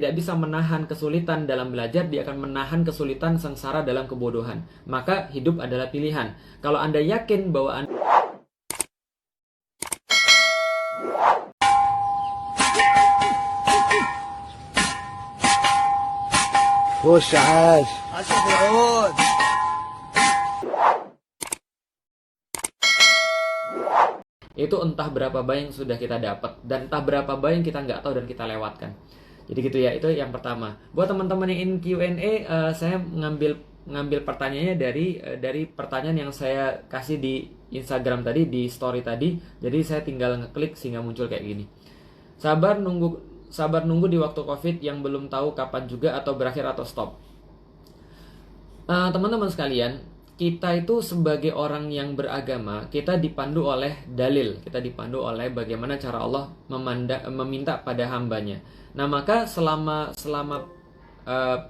tidak bisa menahan kesulitan dalam belajar, dia akan menahan kesulitan sengsara dalam kebodohan. Maka hidup adalah pilihan. Kalau Anda yakin bahwa Anda خش عاش فرعون itu entah berapa banyak yang sudah kita dapat dan entah berapa banyak yang kita nggak tahu dan kita lewatkan. Jadi gitu ya, itu yang pertama. Buat teman-teman yang in Q&A, saya ngambil pertanyaannya dari pertanyaan yang saya kasih di Instagram tadi, di story tadi. Jadi saya tinggal ngeklik sehingga muncul kayak gini. Sabar nunggu di waktu COVID yang belum tahu kapan juga atau berakhir atau stop. Teman-teman sekalian, kita itu sebagai orang yang beragama, kita dipandu oleh dalil, kita dipandu oleh bagaimana cara Allah meminta pada hambanya. Nah, maka selama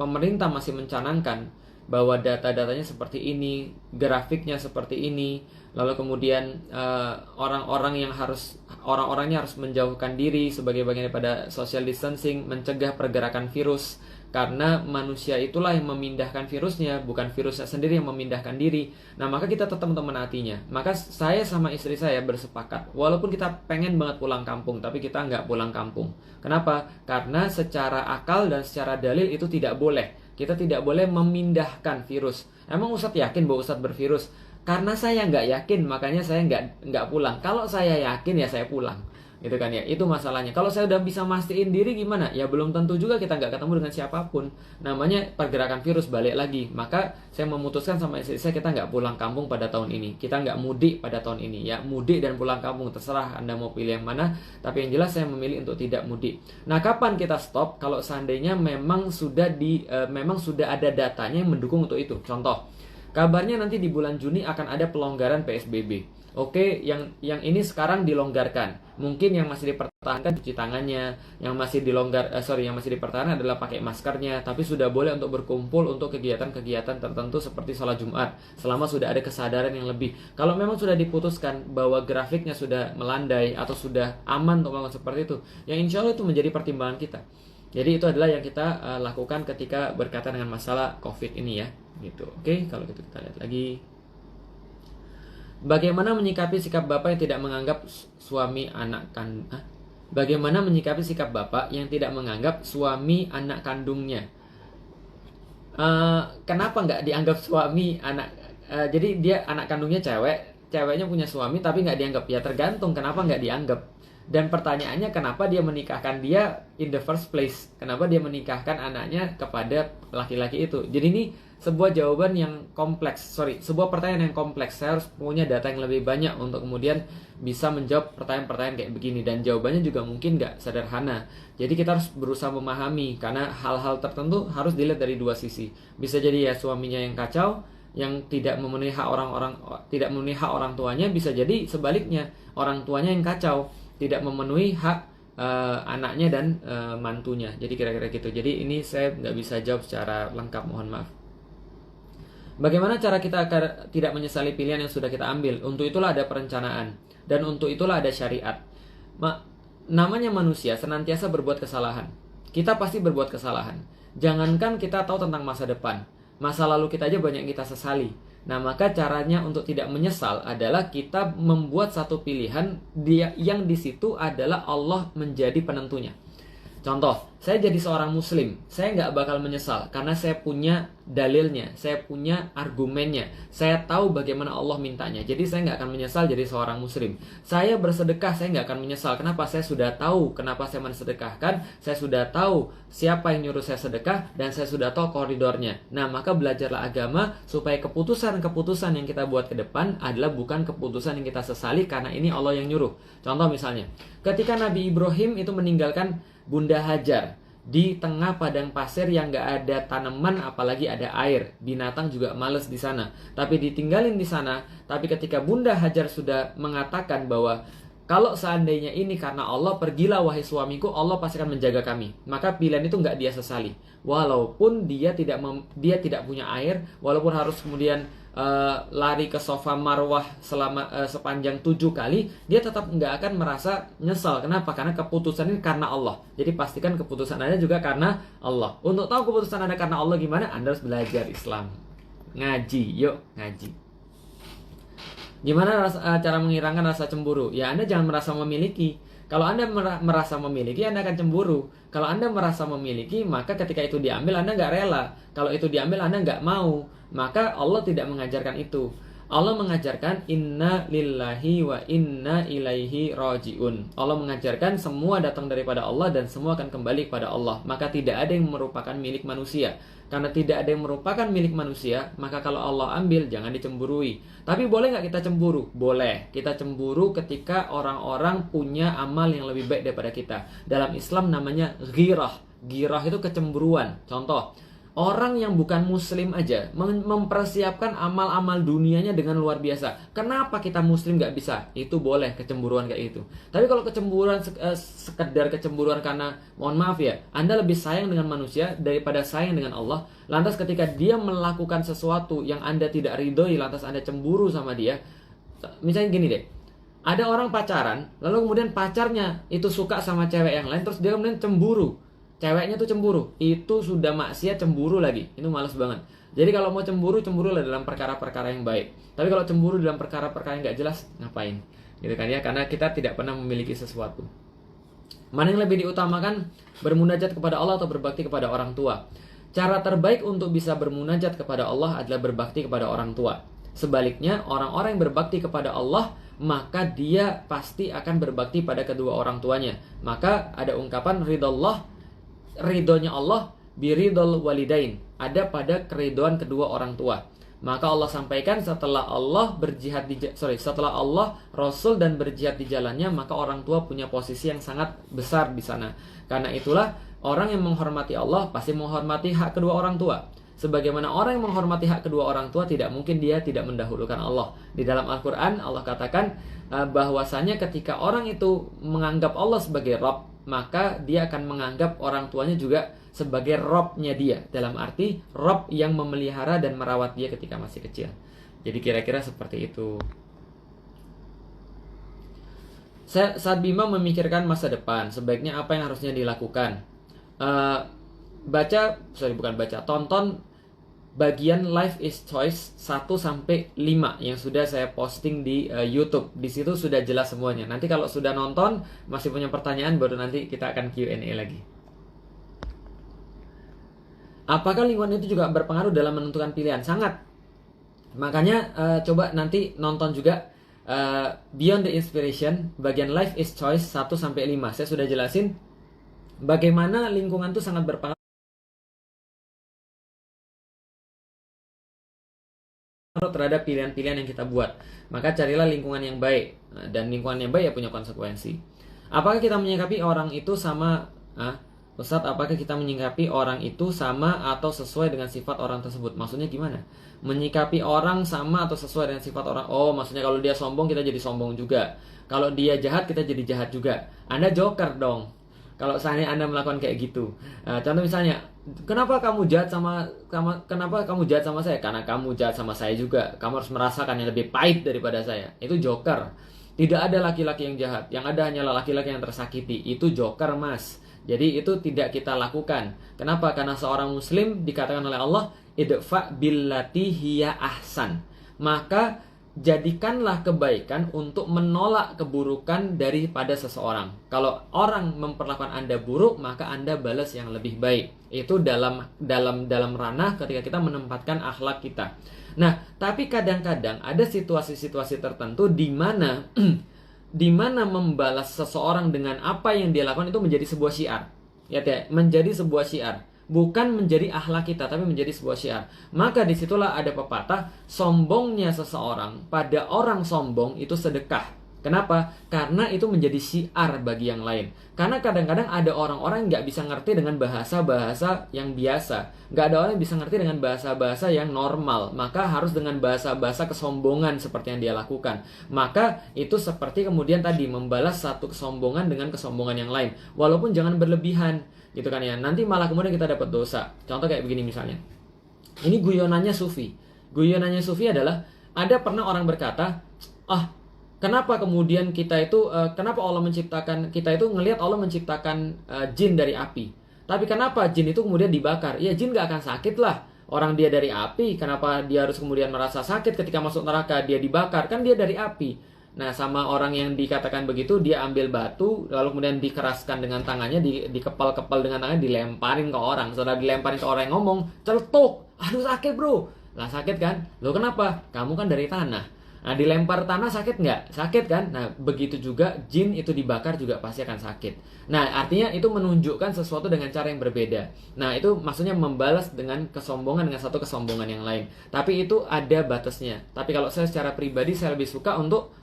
pemerintah masih mencanangkan bahwa data-datanya seperti ini, grafiknya seperti ini, lalu kemudian orang-orangnya harus menjauhkan diri sebagai bagian daripada social distancing, mencegah pergerakan virus. Karena manusia itulah yang memindahkan virusnya, bukan virusnya sendiri yang memindahkan diri. Nah, maka kita tetap menaatinya. Maka saya sama istri saya bersepakat, walaupun kita pengen banget pulang kampung, tapi kita nggak pulang kampung. Kenapa? Karena secara akal dan secara dalil itu tidak boleh. Kita tidak boleh memindahkan virus. Emang Ustadz yakin bahwa Ustadz bervirus? Karena saya nggak yakin, makanya saya nggak pulang. Kalau saya yakin ya saya pulang. Gitu kan ya, itu masalahnya. Kalau saya udah bisa mastiin diri gimana? Ya belum tentu juga kita nggak ketemu dengan siapapun. Namanya pergerakan virus, balik lagi. Maka saya memutuskan sama istri saya, kita nggak pulang kampung pada tahun ini. Kita nggak mudik pada tahun ini. Ya mudik dan pulang kampung terserah Anda mau pilih yang mana. Tapi yang jelas saya memilih untuk tidak mudik. Nah, kapan kita stop? Kalau seandainya memang sudah ada datanya yang mendukung untuk itu. Contoh, kabarnya nanti di bulan Juni akan ada pelonggaran PSBB. Oke, yang ini sekarang dilonggarkan. Mungkin yang masih dipertahankan cuci tangannya, yang masih dipertahankan adalah pakai maskernya, tapi sudah boleh untuk berkumpul untuk kegiatan-kegiatan tertentu seperti sholat Jumat, selama sudah ada kesadaran yang lebih. Kalau memang sudah diputuskan bahwa grafiknya sudah melandai atau sudah aman untuk melakukan seperti itu, yang insya Allah itu menjadi pertimbangan kita. Jadi itu adalah yang kita lakukan ketika berkaitan dengan masalah COVID ini ya, gitu. Oke, kalau gitu kita lihat lagi. Bagaimana menyikapi sikap bapak yang tidak menganggap Bagaimana menyikapi sikap bapak yang tidak menganggap suami anak kandungnya? Kenapa nggak dianggap suami anak? Jadi dia anak kandungnya ceweknya punya suami tapi nggak dianggap. Ya tergantung kenapa nggak dianggap. Dan pertanyaannya, kenapa dia menikahkan dia in the first place? Kenapa dia menikahkan anaknya kepada laki-laki itu? Jadi ini sebuah jawaban yang kompleks. Sebuah pertanyaan yang kompleks. Saya harus punya data yang lebih banyak untuk kemudian bisa menjawab pertanyaan-pertanyaan kayak begini. Dan jawabannya juga mungkin nggak sederhana. Jadi kita harus berusaha memahami, karena hal-hal tertentu harus dilihat dari dua sisi. Bisa jadi ya suaminya yang kacau, yang tidak memenuhi hak orang tuanya. Bisa jadi sebaliknya, orang tuanya yang kacau, tidak memenuhi hak anaknya dan mantunya. Jadi kira-kira gitu. Jadi ini saya nggak bisa jawab secara lengkap, mohon maaf. Bagaimana cara kita agar tidak menyesali pilihan yang sudah kita ambil? Untuk itulah ada perencanaan, dan untuk itulah ada syariat. Namanya manusia senantiasa berbuat kesalahan. Kita pasti berbuat kesalahan. Jangankan kita tahu tentang masa depan, masa lalu kita aja banyak yang kita sesali. Nah, maka caranya untuk tidak menyesal adalah kita membuat satu pilihan yang di situ adalah Allah menjadi penentunya. Contoh, saya jadi seorang muslim, saya nggak bakal menyesal karena saya punya dalilnya, saya punya argumennya, saya tahu bagaimana Allah mintanya. Jadi saya nggak akan menyesal jadi seorang muslim. Saya bersedekah, saya nggak akan menyesal. Kenapa? Saya sudah tahu kenapa saya mensedekahkan, saya sudah tahu siapa yang nyuruh saya sedekah, dan saya sudah tahu koridornya. Nah, maka belajarlah agama supaya keputusan-keputusan yang kita buat ke depan adalah bukan keputusan yang kita sesali karena ini Allah yang nyuruh. Contoh misalnya, ketika Nabi Ibrahim itu meninggalkan Bunda Hajar di tengah padang pasir yang gak ada tanaman, apalagi ada air. Binatang juga males di sana, tapi ditinggalin di sana. Tapi ketika Bunda Hajar sudah mengatakan bahwa Kalau seandainya ini karena Allah, pergilah wahai suamiku, Allah pasti akan menjaga kami. Maka pilihan itu nggak dia sesali. Walaupun dia tidak punya air, walaupun harus kemudian lari ke sofa Marwah selama sepanjang 7 kali, dia tetap nggak akan merasa nyesal. Kenapa? Karena keputusan ini karena Allah. Jadi pastikan keputusan Anda juga karena Allah. Untuk tahu keputusan Anda karena Allah gimana? Anda harus belajar Islam. Ngaji, yuk ngaji. Gimana cara menghilangkan rasa cemburu? Ya, Anda jangan merasa memiliki. Kalau Anda merasa memiliki, Anda akan cemburu. Kalau Anda merasa memiliki, maka ketika itu diambil, Anda nggak rela. Kalau itu diambil, Anda nggak mau. Maka Allah tidak mengajarkan itu. Allah mengajarkan inna lillahi wa inna ilaihi rajiun. Allah mengajarkan semua datang daripada Allah dan semua akan kembali kepada Allah. Maka tidak ada yang merupakan milik manusia. Karena tidak ada yang merupakan milik manusia, maka kalau Allah ambil, jangan dicemburui. Tapi boleh nggak kita cemburu? Boleh. Kita cemburu ketika orang-orang punya amal yang lebih baik daripada kita. Dalam Islam namanya ghirah. Ghirah itu kecemburuan. Contoh, orang yang bukan muslim aja mempersiapkan amal-amal dunianya dengan luar biasa. Kenapa kita muslim nggak bisa? Itu boleh kecemburuan kayak itu. Tapi kalau kecemburuan sekedar kecemburuan karena, mohon maaf ya, Anda lebih sayang dengan manusia daripada sayang dengan Allah. Lantas ketika dia melakukan sesuatu yang Anda tidak ridhoi, lantas Anda cemburu sama dia. Misalnya gini deh, ada orang pacaran, lalu kemudian pacarnya itu suka sama cewek yang lain, terus dia kemudian cemburu. Ceweknya tuh cemburu, itu sudah maksiat, cemburu lagi, itu males banget. Jadi kalau mau cemburu, cemburulah dalam perkara-perkara yang baik. Tapi kalau cemburu dalam perkara-perkara yang gak jelas, ngapain? Gitu kan ya, karena kita tidak pernah memiliki sesuatu. Mana yang lebih diutamakan, bermunajat kepada Allah atau berbakti kepada orang tua? Cara terbaik untuk bisa bermunajat kepada Allah adalah berbakti kepada orang tua. Sebaliknya, orang-orang yang berbakti kepada Allah, maka dia pasti akan berbakti pada kedua orang tuanya. Maka ada ungkapan ridhonya Allah biridhol walidain, ada pada keridoan kedua orang tua. Maka Allah sampaikan setelah Allah Rasul dan berjihad di jalannya, maka orang tua punya posisi yang sangat besar di sana. Karena itulah orang yang menghormati Allah pasti menghormati hak kedua orang tua. Sebagaimana orang yang menghormati hak kedua orang tua, tidak mungkin dia tidak mendahulukan Allah. Di dalam Al-Quran Allah katakan bahwasanya ketika orang itu menganggap Allah sebagai Rabb, maka dia akan menganggap orang tuanya juga sebagai Robnya dia. Dalam arti Rob yang memelihara dan merawat dia ketika masih kecil. Jadi kira-kira seperti itu. Saat Bima memikirkan masa depan, sebaiknya apa yang harusnya dilakukan? Tonton bagian Life is Choice 1-5 yang sudah saya posting di YouTube. Di situ sudah jelas semuanya. Nanti kalau sudah nonton masih punya pertanyaan, baru nanti kita akan Q&A lagi. Apakah lingkungan itu juga berpengaruh dalam menentukan pilihan? Sangat. Makanya coba nanti nonton juga Beyond the Inspiration bagian Life is Choice 1-5. Saya sudah jelasin bagaimana lingkungan itu sangat berpengaruh terhadap pilihan-pilihan yang kita buat. Maka carilah lingkungan yang baik, dan lingkungan yang baik ya punya konsekuensi. Apakah kita menyikapi orang itu sama Ustadz, apakah kita menyikapi orang itu sama atau sesuai dengan sifat orang tersebut? Maksudnya gimana? Menyikapi orang sama atau sesuai dengan sifat orang? Oh, maksudnya kalau dia sombong, kita jadi sombong juga. Kalau dia jahat, kita jadi jahat juga. Anda joker dong kalau seandainya Anda melakukan kayak gitu. Contoh misalnya, kenapa kamu jahat sama saya? Karena kamu jahat sama saya juga. Kamu harus merasakan yang lebih pahit daripada saya. Itu joker. Tidak ada laki-laki yang jahat. Yang ada hanyalah laki-laki yang tersakiti. Itu joker, Mas. Jadi itu tidak kita lakukan. Kenapa? Karena seorang muslim dikatakan oleh Allah, idfa billati hiya ahsan. Maka jadikanlah kebaikan untuk menolak keburukan daripada seseorang. Kalau orang memperlakukan Anda buruk, maka Anda balas yang lebih baik. Itu dalam ranah ketika kita menempatkan akhlak kita. Nah, tapi kadang-kadang ada situasi-situasi tertentu di mana membalas seseorang dengan apa yang dia lakukan itu menjadi sebuah syiar. Ya, menjadi sebuah syiar. Bukan menjadi akhlak kita, tapi menjadi sebuah syiar. Maka disitulah ada pepatah, sombongnya seseorang pada orang sombong itu sedekah. Kenapa? Karena itu menjadi syiar bagi yang lain. Karena kadang-kadang ada orang-orang yang nggak bisa ngerti dengan bahasa-bahasa yang biasa. Nggak ada orang yang bisa ngerti dengan bahasa-bahasa yang normal. Maka harus dengan bahasa-bahasa kesombongan seperti yang dia lakukan. Maka itu seperti kemudian tadi membalas satu kesombongan dengan kesombongan yang lain. Walaupun jangan berlebihan, gitu kan ya. Nanti malah kemudian kita dapat dosa. Contoh kayak begini misalnya. Ini guyonannya Sufi. Guyonannya Sufi adalah ada pernah orang berkata, kenapa kemudian kita itu, kenapa Allah menciptakan, kita itu ngelihat Allah menciptakan jin dari api. Tapi kenapa jin itu kemudian dibakar? Ya jin gak akan sakit lah. Orang dia dari api, kenapa dia harus kemudian merasa sakit ketika masuk neraka, dia dibakar? Kan dia dari api. Nah sama orang yang dikatakan begitu, dia ambil batu, lalu kemudian dikeraskan dengan tangannya, dikepal-kepal dengan tangannya, dilemparin ke orang. Setelah dilemparin ke orang yang ngomong, celetuk, aduh sakit bro. Lah sakit kan? Loh kenapa? Kamu kan dari tanah. Nah dilempar tanah sakit nggak? Sakit kan? Nah begitu juga jin itu dibakar juga pasti akan sakit. Nah artinya itu menunjukkan sesuatu dengan cara yang berbeda. Nah itu maksudnya membalas dengan kesombongan dengan satu kesombongan yang lain. Tapi itu ada batasnya. Tapi kalau saya secara pribadi saya lebih suka untuk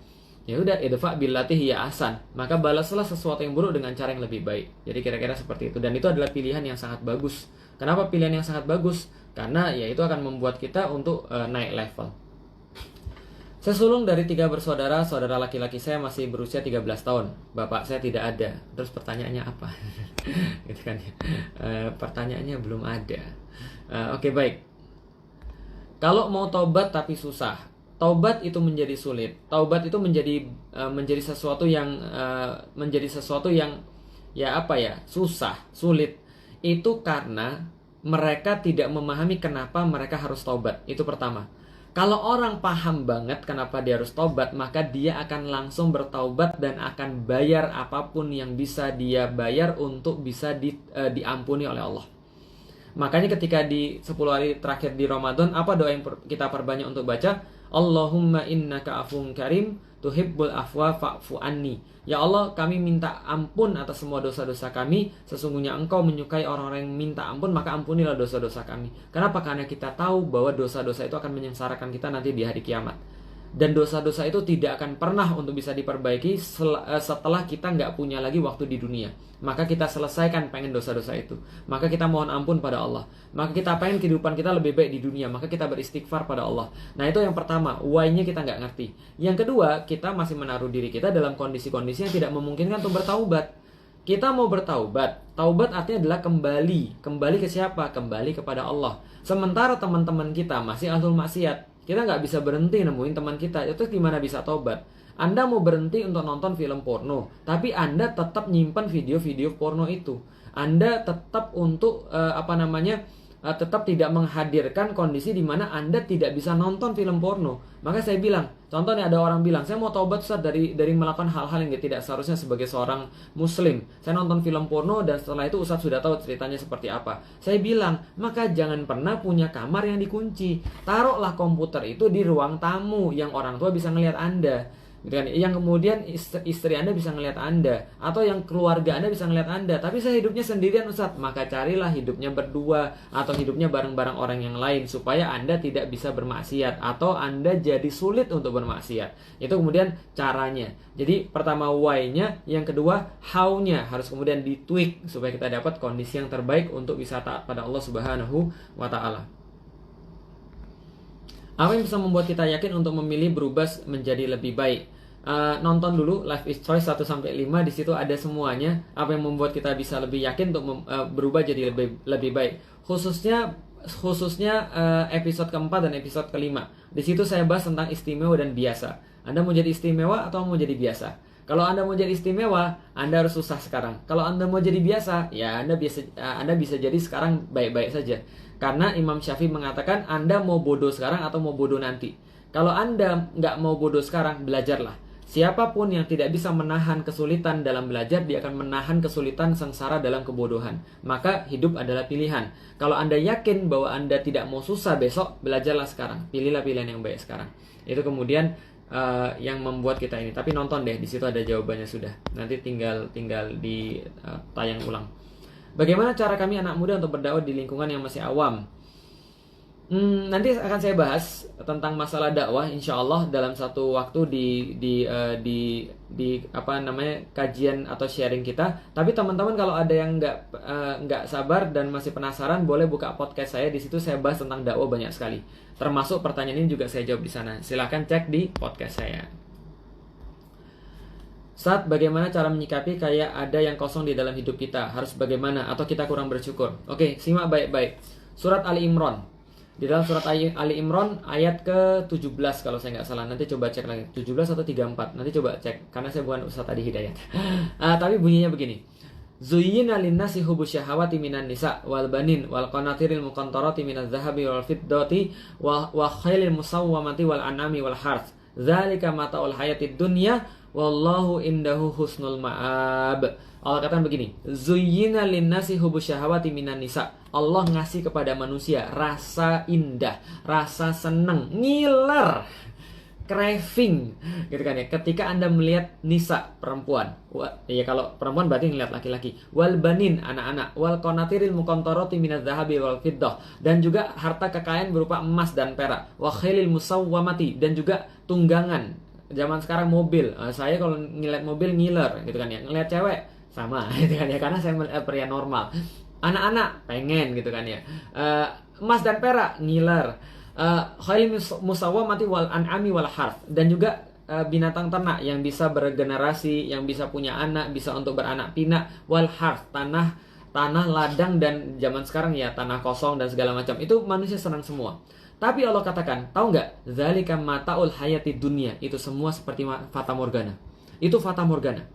ya udah idfa billati hiya ahsan. Maka balaslah sesuatu yang buruk dengan cara yang lebih baik. Jadi kira-kira seperti itu. Dan itu adalah pilihan yang sangat bagus. Kenapa pilihan yang sangat bagus? Karena ya itu akan membuat kita untuk naik level. Saya sulung dari 3 bersaudara, saudara laki-laki saya masih berusia 13 tahun. Bapak saya tidak ada. Terus pertanyaannya apa? Gitu kan ya. Pertanyaannya belum ada. Oke, baik. Kalau mau taubat tapi susah. Taubat itu menjadi sulit. Taubat itu menjadi sesuatu yang susah, sulit. Itu karena mereka tidak memahami kenapa mereka harus taubat. Itu pertama. Kalau orang paham banget kenapa dia harus taubat, maka dia akan langsung bertaubat dan akan bayar apapun yang bisa dia bayar untuk bisa diampuni oleh Allah. Makanya ketika di 10 hari terakhir di Ramadan, apa doa yang kita perbanyak untuk baca? Allahumma innaka afun karim tuhibbul afwa fa'fu anni. Ya Allah, kami minta ampun atas semua dosa-dosa kami. Sesungguhnya Engkau menyukai orang-orang yang minta ampun, maka ampunilah dosa-dosa kami. Kenapa? Karena kita tahu bahwa dosa-dosa itu akan menyengsarakan kita nanti di hari kiamat. Dan dosa-dosa itu tidak akan pernah untuk bisa diperbaiki setelah kita nggak punya lagi waktu di dunia. Maka kita selesaikan pengen dosa-dosa itu. Maka kita mohon ampun pada Allah. Maka kita pengen kehidupan kita lebih baik di dunia. Maka kita beristighfar pada Allah. Nah itu yang pertama, why-nya kita nggak ngerti. Yang kedua, kita masih menaruh diri kita dalam kondisi-kondisi yang tidak memungkinkan untuk bertaubat. Kita mau bertaubat. Taubat artinya adalah kembali. Kembali ke siapa? Kembali kepada Allah. Sementara teman-teman kita masih ahlul maksiat. Kita nggak bisa berhenti nemuin teman kita. Itu gimana bisa taubat? Anda mau berhenti untuk nonton film porno, tapi Anda tetap nyimpan video-video porno itu. Anda tetap untuk tetap tidak menghadirkan kondisi di mana Anda tidak bisa nonton film porno. Maka saya bilang, contohnya ada orang bilang, saya mau taubat Ustaz dari melakukan hal-hal yang tidak seharusnya sebagai seorang muslim. Saya nonton film porno dan setelah itu Ustaz sudah tahu ceritanya seperti apa. Saya bilang, maka jangan pernah punya kamar yang dikunci. Taruhlah komputer itu di ruang tamu yang orang tua bisa ngelihat Anda. Gitu kan? Yang kemudian istri Anda bisa ngelihat Anda, atau yang keluarga Anda bisa ngelihat Anda. Tapi saya hidupnya sendirian Ustaz. Maka carilah hidupnya berdua atau hidupnya bareng-bareng orang yang lain, supaya Anda tidak bisa bermaksiat atau Anda jadi sulit untuk bermaksiat. Itu kemudian caranya. Jadi pertama why-nya, yang kedua how-nya harus kemudian ditweak supaya kita dapat kondisi yang terbaik untuk bisa taat pada Allah Subhanahu wa taala. Apa yang bisa membuat kita yakin untuk memilih berubah menjadi lebih baik? Nonton dulu Life is Choice 1-5, di situ ada semuanya. Apa yang membuat kita bisa lebih yakin untuk berubah jadi lebih baik? Khususnya episode keempat dan episode kelima. Di situ saya bahas tentang istimewa dan biasa. Anda mau jadi istimewa atau mau jadi biasa? Kalau Anda mau jadi istimewa, Anda harus susah sekarang. Kalau Anda mau jadi biasa, ya Anda bisa jadi sekarang baik-baik saja. Karena Imam Syafi'i mengatakan Anda mau bodoh sekarang atau mau bodoh nanti. Kalau Anda nggak mau bodoh sekarang, belajarlah. Siapapun yang tidak bisa menahan kesulitan dalam belajar, dia akan menahan kesulitan sengsara dalam kebodohan. Maka hidup adalah pilihan. Kalau Anda yakin bahwa Anda tidak mau susah besok, belajarlah sekarang. Pilihlah pilihan yang baik sekarang. Itu kemudian yang membuat kita ini. Tapi nonton deh, di situ ada jawabannya sudah. Nanti tinggal di tayang ulang. Bagaimana cara kami anak muda untuk berdakwah di lingkungan yang masih awam? Nanti akan saya bahas tentang masalah dakwah insya Allah dalam satu waktu di apa namanya kajian atau sharing kita. Tapi teman-teman kalau ada yang nggak sabar dan masih penasaran, boleh buka podcast saya. Di situ saya bahas tentang dakwah banyak sekali. Termasuk pertanyaan ini juga saya jawab di sana. Silahkan cek di podcast saya. Saat bagaimana cara menyikapi kayak ada yang kosong di dalam hidup kita? Harus bagaimana? Atau kita kurang bersyukur? Oke, simak baik-baik. Surat Ali Imran. Di dalam surat Ali Imran ayat ke-17 kalau saya nggak salah. Nanti coba cek lagi. 17 atau 34. Nanti coba cek. Karena saya bukan Ustaz Adi Hidayat. Tapi bunyinya begini. Zuyyina linnasi hubus syahawati minan nisa wal banin wal qanatiril muqantarati minaz zahabi wal fiddati wa khailil musawwamati wal anami wal harth. Dzalika mata'ul hayatid dunya wallahu indahu husnul ma'ab. Allah katakan begini, zuyyina linnasi hubus syahawati minan nisa. Allah ngasih kepada manusia rasa indah, rasa seneng, ngiler, craving, gitu kan ya. Ketika Anda melihat nisa, perempuan, ya kalau perempuan berarti ngelihat laki-laki. Wal banin, anak-anak, wal qanatiril muqantarati minaz zahabi wal fiddah, dan juga harta kekayaan berupa emas dan perak. Wa khailil musawwamati, dan juga tunggangan. Zaman sekarang mobil, saya kalau ngeliat mobil ngiler, gitu kan ya. Ngeliat cewek sama, gitu kan ya, karena saya melihat pria normal. Anak-anak pengen, gitu kan ya. Emas dan perak ngiler. Khail musawwamati wal an'ami wal harth, dan juga binatang ternak yang bisa bergenerasi, yang bisa punya anak, bisa untuk beranak pinak. Wal harth, tanah ladang, dan zaman sekarang ya tanah kosong dan segala macam. Itu manusia senang semua. Tapi Allah katakan, tahu nggak? Dzalika mata'ul hayati dunia. Itu semua seperti fata morgana. Itu fata morgana.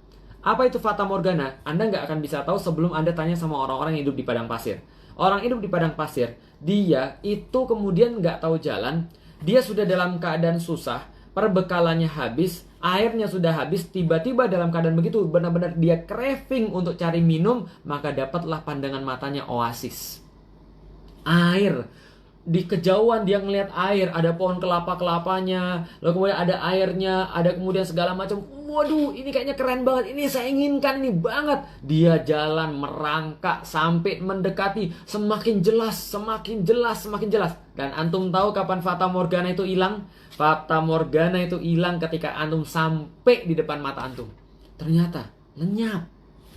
Apa itu fata morgana? Anda nggak akan bisa tahu sebelum Anda tanya sama orang-orang yang hidup di padang pasir. Orang hidup di padang pasir, dia itu kemudian nggak tahu jalan, dia sudah dalam keadaan susah, perbekalannya habis, airnya sudah habis, tiba-tiba dalam keadaan begitu, benar-benar dia craving untuk cari minum, maka dapatlah pandangan matanya oasis. Air. Di kejauhan dia ngelihat air, ada pohon kelapa-kelapanya, lalu kemudian ada airnya, ada kemudian segala macam. Waduh, ini kayaknya keren banget, ini saya inginkan, ini banget. Dia jalan merangkak sampai mendekati, semakin jelas, semakin jelas, semakin jelas. Dan antum tahu kapan fata morgana itu hilang? Fata morgana itu hilang ketika antum sampai di depan mata antum. Ternyata lenyap,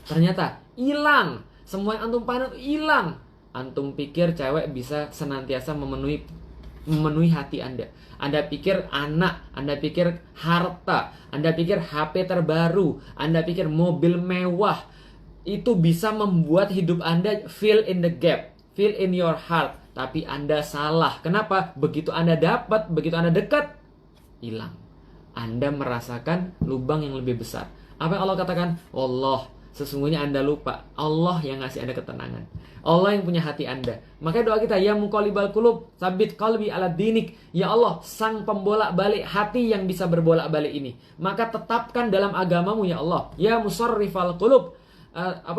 ternyata hilang, semua yang antum pandang hilang. Antum pikir cewek bisa senantiasa memenuhi hati Anda. Anda pikir anak, Anda pikir harta, Anda pikir HP terbaru, Anda pikir mobil mewah, itu bisa membuat hidup Anda fill in the gap, fill in your heart. Tapi Anda salah. Kenapa? Begitu Anda dapat, begitu Anda dekat, hilang. Anda merasakan lubang yang lebih besar. Apa yang Allah katakan? Allah, sesungguhnya Anda lupa. Allah yang ngasih Anda ketenangan. Allah yang punya hati Anda. Makanya doa kita, ya muqallibal qulub, tsabit qalbi ala dinik. Ya Allah, sang pembolak balik hati yang bisa berbolak balik ini, maka tetapkan dalam agamamu ya Allah. Ya musarrifal qulub,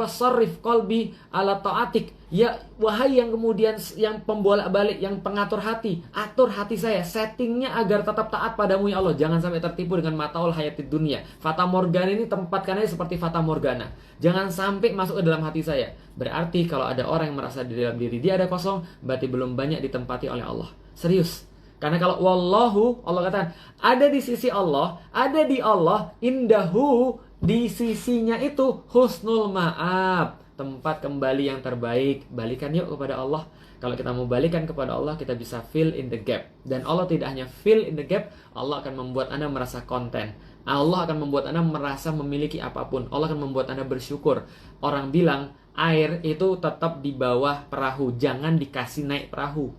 sarrif qalbi ala ta'atik. Ya wahai yang kemudian yang pembolak balik, yang pengatur hati, atur hati saya, settingnya agar tetap taat padamu ya Allah. Jangan sampai tertipu dengan mataul hayatid dunia. Fata morgana ini tempatkan aja seperti fata morgana. Jangan sampai masuk ke dalam hati saya. Berarti kalau ada orang yang merasa di dalam diri dia ada kosong, berarti belum banyak ditempati oleh Allah. Serius. Karena kalau wallahu, Allah katakan ada di sisi Allah, ada di Allah, indahu, di sisinya itu husnul ma'ab, tempat kembali yang terbaik. Balikan yuk kepada Allah. Kalau kita mau balikan kepada Allah, kita bisa fill in the gap. Dan Allah tidak hanya fill in the gap, Allah akan membuat Anda merasa konten. Allah akan membuat Anda merasa memiliki apapun. Allah akan membuat Anda bersyukur. Orang bilang air itu tetap di bawah perahu, jangan dikasih naik perahu.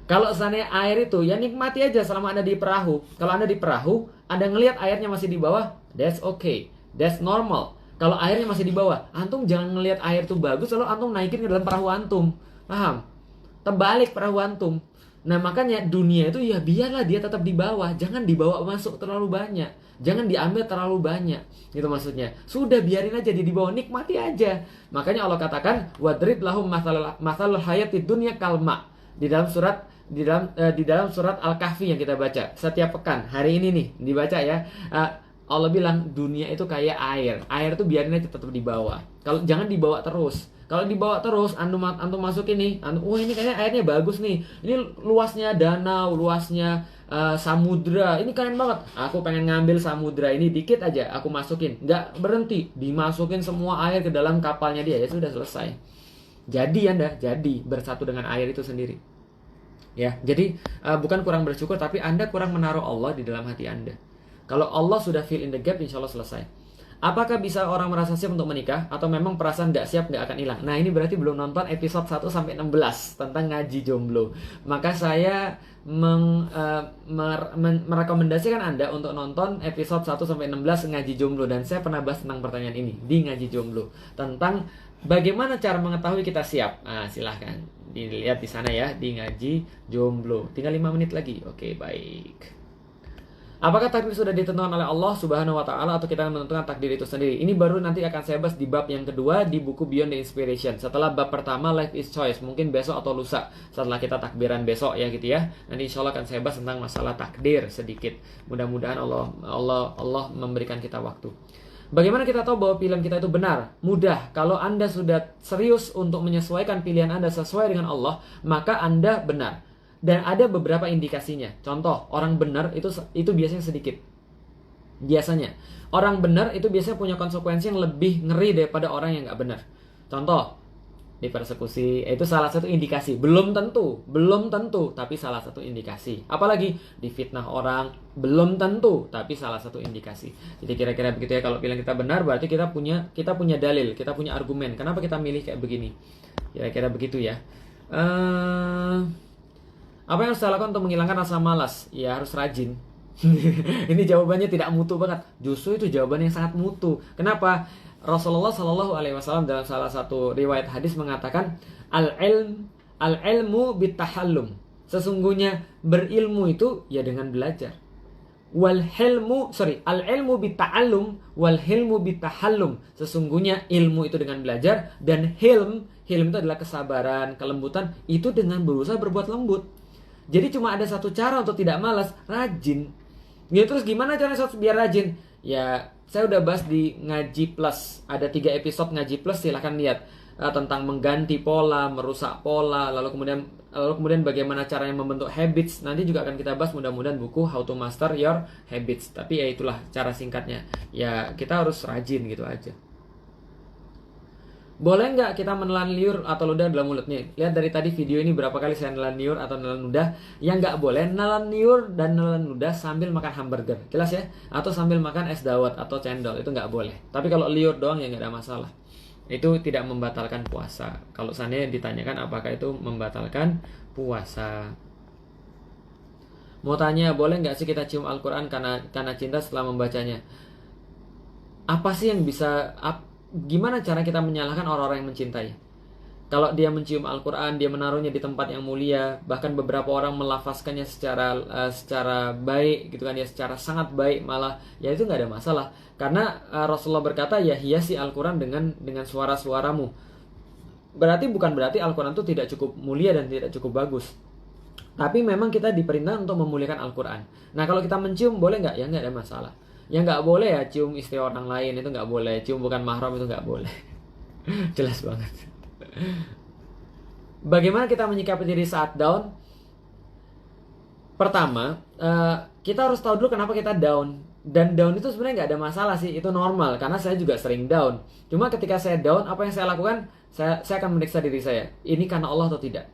Kalau seandainya air itu, ya nikmati aja selama Anda di perahu. Kalau Anda di perahu, Anda ngelihat airnya masih di bawah, that's okay, that's normal. Kalau airnya masih di bawah, antum jangan ngelihat air itu bagus lalu antum naikin ke dalam perahu antum. Paham? Terbalik perahu antum. Nah makanya dunia itu ya biarlah dia tetap di bawah, jangan dibawa masuk terlalu banyak, jangan diambil terlalu banyak, gitu maksudnya. Sudah biarin aja dia di bawah, nikmati aja. Makanya Allah katakan wadrib lahum mathalul hayatid dunya kalma. Di dalam surat Al-Kahfi yang kita baca setiap pekan, hari ini nih dibaca ya. Allah bilang dunia itu kayak air. Air tuh biarin aja tetap di bawah. Kalau jangan dibawa terus. Kalau dibawa terus, antum masukin nih, wah ini kayaknya airnya bagus nih, ini luasnya danau, luasnya samudra, ini keren banget. Aku pengen ngambil samudra ini dikit aja, aku masukin, nggak berhenti, dimasukin semua air ke dalam kapalnya dia, ya sudah selesai. Jadi Anda jadi bersatu dengan air itu sendiri. Ya, jadi bukan kurang bersyukur, tapi Anda kurang menaruh Allah di dalam hati Anda. Kalau Allah sudah fill in the gap, insya Allah selesai. Apakah bisa orang merasa siap untuk menikah? Atau memang perasaan nggak siap nggak akan hilang? Nah, ini berarti belum nonton episode 1-16 tentang ngaji jomblo. Maka saya merekomendasikan Anda untuk nonton episode 1-16 ngaji jomblo. Dan saya pernah bahas tentang pertanyaan ini di ngaji jomblo. Tentang bagaimana cara mengetahui kita siap. Nah, silahkan dilihat di sana ya, di ngaji jomblo. Tinggal 5 menit lagi. Oke, baik. Apakah takdir sudah ditentukan oleh Allah Subhanahu wa Ta'ala, atau kita menentukan takdir itu sendiri? Ini baru nanti akan saya bahas di bab yang kedua di buku Beyond the Inspiration. Setelah bab pertama Life is Choice, mungkin besok atau lusa setelah kita takbiran besok ya gitu ya. Nanti insya Allah akan saya bahas tentang masalah takdir sedikit. Mudah-mudahan Allah memberikan kita waktu. Bagaimana kita tahu bahwa pilihan kita itu benar? Mudah. Kalau Anda sudah serius untuk menyesuaikan pilihan Anda sesuai dengan Allah, maka Anda benar. Dan ada beberapa indikasinya. Contoh, orang benar itu biasanya sedikit. Biasanya. Orang benar itu biasanya punya konsekuensi yang lebih ngeri daripada orang yang nggak benar. Contoh, dipersekusi, itu salah satu indikasi. Belum tentu, tapi salah satu indikasi. Apalagi difitnah orang, belum tentu, tapi salah satu indikasi. Jadi kira-kira begitu ya. Kalau pilihan kita benar, berarti kita punya dalil, kita punya argumen. Kenapa kita milih kayak begini? Kira-kira begitu ya. Apa yang harus saya lakukan untuk menghilangkan rasa malas? Ya harus rajin. Ini jawabannya tidak mutu banget. Justru itu jawaban yang sangat mutu. Kenapa? Rasulullah Shallallahu Alaihi Wasallam dalam salah satu riwayat hadis mengatakan al-ilmu bitahallum. Sesungguhnya berilmu itu ya dengan belajar. Al-ilmu bita'allum wal hilmu bitahallum. Sesungguhnya ilmu itu dengan belajar, dan hilm itu adalah kesabaran, kelembutan, itu dengan berusaha berbuat lembut. Jadi cuma ada satu cara untuk tidak malas, rajin. Ya terus gimana caranya biar rajin? Ya saya udah bahas di Ngaji Plus. Ada 3 episode Ngaji Plus, silahkan lihat. Tentang mengganti pola, merusak pola, lalu kemudian bagaimana caranya membentuk habits. Nanti juga akan kita bahas mudah-mudahan buku How to Master Your Habits. Tapi ya itulah cara singkatnya. Ya kita harus rajin gitu aja. Boleh nggak kita menelan liur atau ludah dalam mulut? Nih, lihat dari tadi video ini berapa kali saya nelan liur atau nelan ludah. Yang nggak boleh nelan liur dan nelan ludah sambil makan hamburger, jelas ya? Atau sambil makan es dawet atau cendol, itu nggak boleh. Tapi kalau liur doang ya nggak ada masalah. Itu tidak membatalkan puasa. Kalau seandainya ditanyakan apakah itu membatalkan puasa. Mau tanya, boleh nggak sih kita cium Al-Quran karena cinta setelah membacanya? Apa sih yang bisa... Gimana cara kita menyalahkan orang-orang yang mencintai? Kalau dia mencium Al-Quran, dia menaruhnya di tempat yang mulia, bahkan beberapa orang melafazkannya secara baik gitu kan ya, secara sangat baik malah, ya itu nggak ada masalah. Karena Rasulullah berkata, ya hiasi Al-Quran dengan suara-suaramu. Bukan berarti Al-Quran itu tidak cukup mulia dan tidak cukup bagus. Tapi memang kita diperintah untuk memuliakan Al-Quran. Nah kalau kita mencium boleh nggak? Ya nggak ada masalah. Yang nggak boleh ya cium istri orang lain, itu nggak boleh. Cium bukan mahram itu nggak boleh. Jelas banget. Bagaimana kita menyikapi diri saat down? Pertama, kita harus tahu dulu kenapa kita down. Dan down itu sebenarnya nggak ada masalah sih, itu normal. Karena saya juga sering down. Cuma ketika saya down, apa yang saya lakukan? Saya akan memeriksa diri saya. Ini karena Allah atau tidak?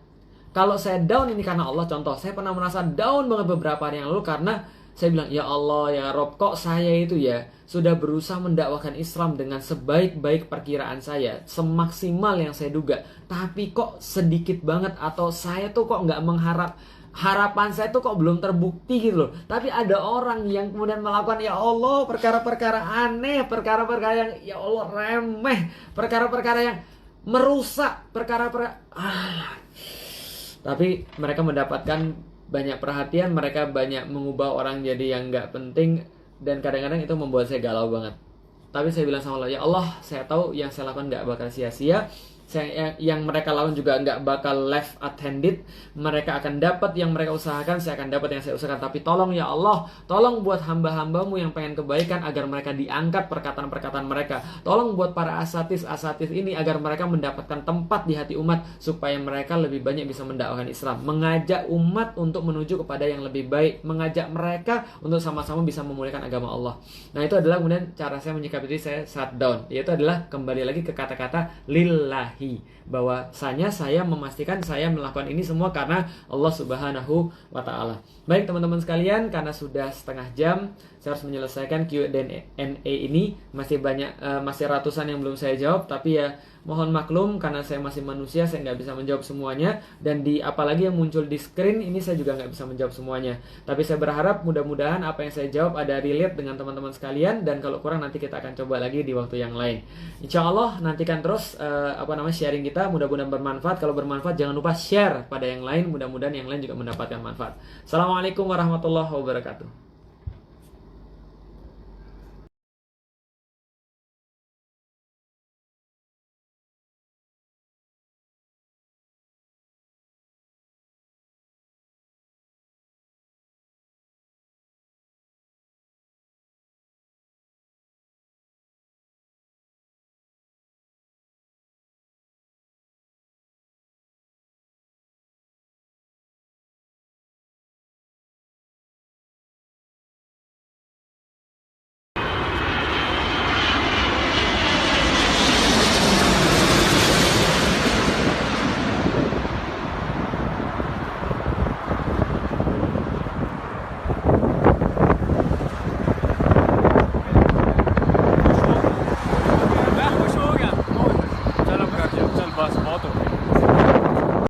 Kalau saya down ini karena Allah, contoh, saya pernah merasa down banget beberapa hari yang lalu karena saya bilang, ya Allah, ya Rob, kok saya itu ya sudah berusaha mendakwakan Islam dengan sebaik-baik perkiraan saya, semaksimal yang saya duga, tapi kok sedikit banget, atau saya tuh kok nggak harapan saya tuh kok belum terbukti gitu loh. Tapi ada orang yang kemudian melakukan, ya Allah, perkara-perkara aneh, perkara-perkara yang ya Allah remeh, perkara-perkara yang merusak, tapi mereka mendapatkan banyak perhatian, mereka banyak mengubah orang jadi yang nggak penting, dan kadang-kadang itu membuat saya galau banget. Tapi saya bilang sama Allah, ya Allah, saya tahu yang saya lakukan nggak bakal sia-sia, yang mereka lawan juga nggak bakal left attended. Mereka akan dapat yang mereka usahakan, saya akan dapat yang saya usahakan. Tapi tolong ya Allah, tolong buat hamba-hambamu yang pengen kebaikan agar mereka diangkat perkataan-perkataan mereka. Tolong buat para asatis ini agar mereka mendapatkan tempat di hati umat, supaya mereka lebih banyak bisa mendakwakan Islam, mengajak umat untuk menuju kepada yang lebih baik, mengajak mereka untuk sama-sama bisa memuliakan agama Allah. Nah, itu adalah kemudian cara saya menyikapi diri saya saat down, yaitu adalah kembali lagi ke kata-kata lillahi, bahwasanya saya memastikan saya melakukan ini semua karena Allah Subhanahu wa Ta'ala. Baik teman-teman sekalian, karena sudah setengah jam saya harus menyelesaikan Q&A ini. Masih banyak, masih ratusan yang belum saya jawab, tapi ya mohon maklum karena saya masih manusia, saya nggak bisa menjawab semuanya. Dan apalagi yang muncul di screen ini saya juga nggak bisa menjawab semuanya. Tapi saya berharap mudah-mudahan apa yang saya jawab ada relate dengan teman-teman sekalian, dan kalau kurang nanti kita akan coba lagi di waktu yang lain. Insya Allah nantikan terus sharing kita, mudah-mudahan bermanfaat. Kalau bermanfaat jangan lupa share pada yang lain, mudah-mudahan yang lain juga mendapatkan manfaat. Assalamualaikum warahmatullahi wabarakatuh.